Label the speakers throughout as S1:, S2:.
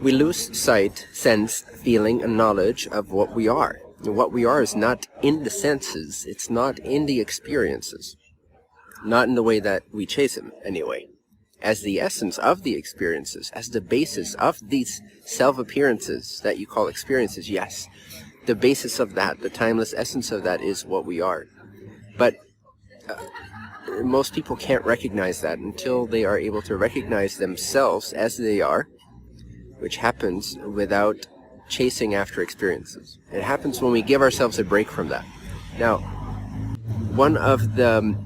S1: we lose sight, sense, feeling, and knowledge of what we are. And what we are is not in the senses, it's not in the experiences. Not in the way that we chase them, anyway. As the essence of the experiences, as the basis of these self-appearances that you call experiences, yes. The basis of that, the timeless essence of that is what we are. But most people can't recognize that until they are able to recognize themselves as they are, which happens without chasing after experiences. It happens when we give ourselves a break from that. Now, one of the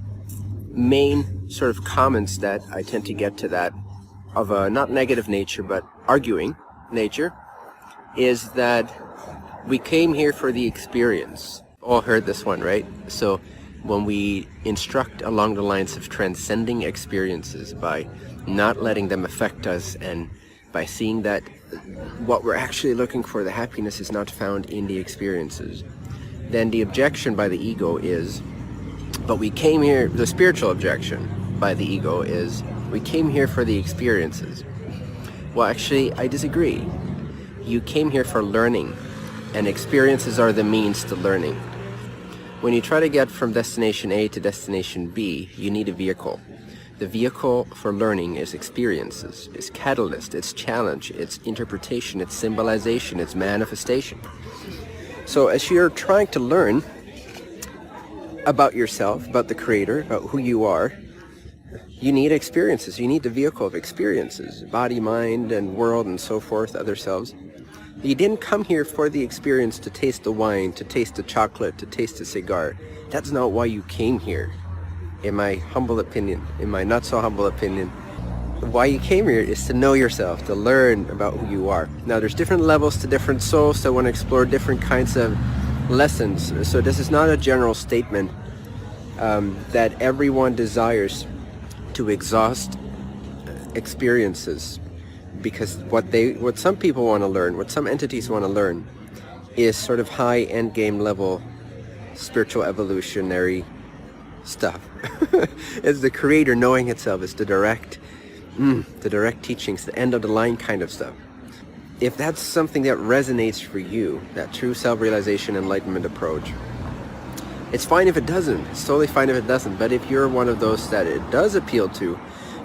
S1: main sort of comments that I tend to get to that, of a not negative nature but arguing nature, is that we came here for the experience. All heard this one, right? So when we instruct along the lines of transcending experiences by not letting them affect us, and by seeing that what we're actually looking for, the happiness, is not found in the experiences, then the objection by the ego is, but we came here, the spiritual objection by the ego is, we came here for the experiences. Well, actually, I disagree. You came here for learning, and experiences are the means to learning. When you try to get from destination A to destination B, you need a vehicle. The vehicle for learning is experiences, it's catalyst, it's challenge, it's interpretation, it's symbolization, it's manifestation. So as you're trying to learn about yourself, about the Creator, about who you are, you need experiences. You need the vehicle of experiences, body, mind, and world, and so forth, other selves. You didn't come here for the experience to taste the wine, to taste the chocolate, to taste the cigar. That's not why you came here. In my humble opinion, in my not so humble opinion, why you came here is to know yourself, to learn about who you are. Now, there's different levels to different souls that want to explore different kinds of lessons. So this is not a general statement that everyone desires to exhaust experiences, because what some people want to learn, what some entities want to learn, is sort of high end game level spiritual evolutionary stuff. It's the Creator knowing itself. It's the direct teachings, the end of the line kind of stuff. If that's something that resonates for you, that true self-realization enlightenment approach, it's fine if it doesn't. It's totally fine if it doesn't. But if you're one of those that it does appeal to,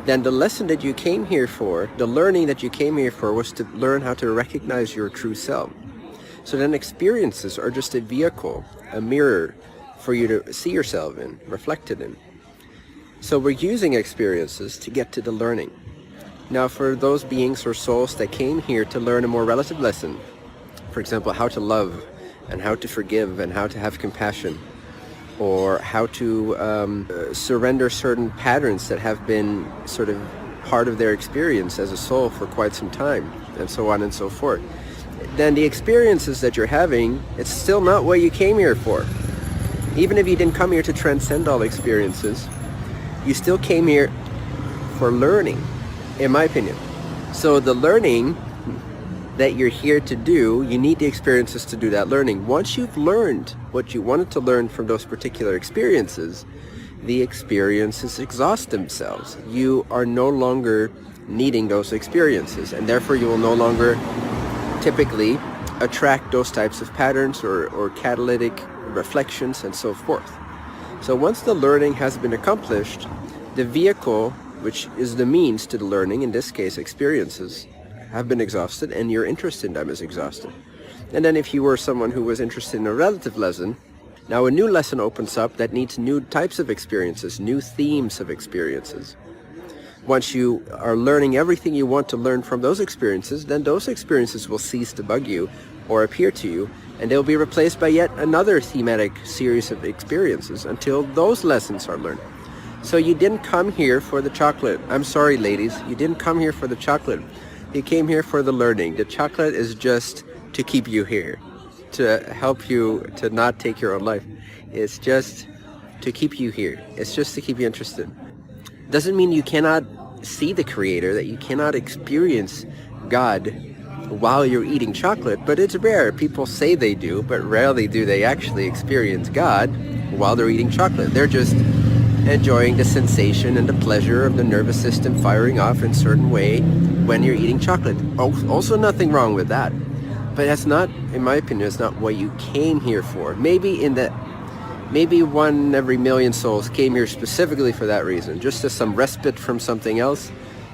S1: then the lesson that you came here for, the learning that you came here for, was to learn how to recognize your true self. So then experiences are just a vehicle, a mirror for you to see yourself in, reflected in. So we're using experiences to get to the learning. Now, for those beings or souls that came here to learn a more relative lesson, for example, how to love and how to forgive and how to have compassion, or how to surrender certain patterns that have been sort of part of their experience as a soul for quite some time, and so on and so forth, then the experiences that you're having, it's still not what you came here for. Even if you didn't come here to transcend all experiences, you still came here for learning, in my opinion. So the learning that you're here to do, you need the experiences to do that learning. Once you've learned what you wanted to learn from those particular experiences, the experiences exhaust themselves. You are no longer needing those experiences, and therefore you will no longer typically attract those types of patterns or catalytic reflections and so forth. So once the learning has been accomplished, the vehicle, which is the means to the learning, in this case experiences, have been exhausted, and your interest in them is exhausted. And then if you were someone who was interested in a relative lesson, now a new lesson opens up that needs new types of experiences, new themes of experiences. Once you are learning everything you want to learn from those experiences, then those experiences will cease to bug you or appear to you, and they'll be replaced by yet another thematic series of experiences until those lessons are learned. So you didn't come here for the chocolate. I'm sorry, ladies, you didn't come here for the chocolate. You came here for the learning. The chocolate is just to keep you here, to help you to not take your own life. It's just to keep you here. It's just to keep you interested. Doesn't mean you cannot see the Creator, that you cannot experience God while you're eating chocolate, but it's rare. People say they do, but rarely do they actually experience God while they're eating chocolate. They're just enjoying the sensation and the pleasure of the nervous system firing off in a certain way when you're eating chocolate. Also nothing wrong with that. But that's not, in my opinion, it's not what you came here for. Maybe one every million souls came here specifically for that reason, just as some respite from something else.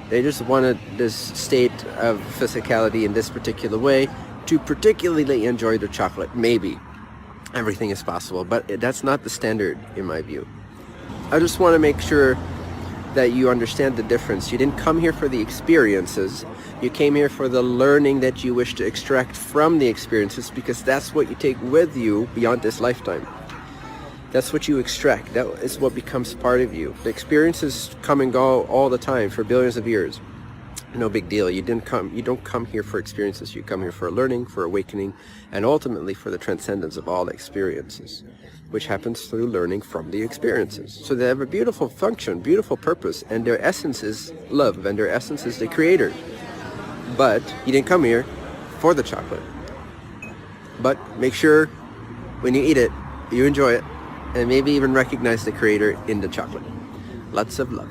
S1: They just wanted this state of physicality in this particular way to particularly enjoy their chocolate. Maybe. Everything is possible, but that's not the standard in my view. I just want to make sure that you understand the difference. You didn't come here for the experiences. You came here for the learning that you wish to extract from the experiences, because that's what you take with you beyond this lifetime. That's what you extract. That is what becomes part of you. The experiences come and go all the time for billions of years. No big deal. You don't come here for experiences. You come here for learning, for awakening, and ultimately for the transcendence of all experiences, which happens through learning from the experiences. So they have a beautiful function, beautiful purpose, and their essence is love, and their essence is the creator. But you didn't come here for the chocolate. But make sure when you eat it, you enjoy it, and maybe even recognize the creator in the chocolate. Lots of love.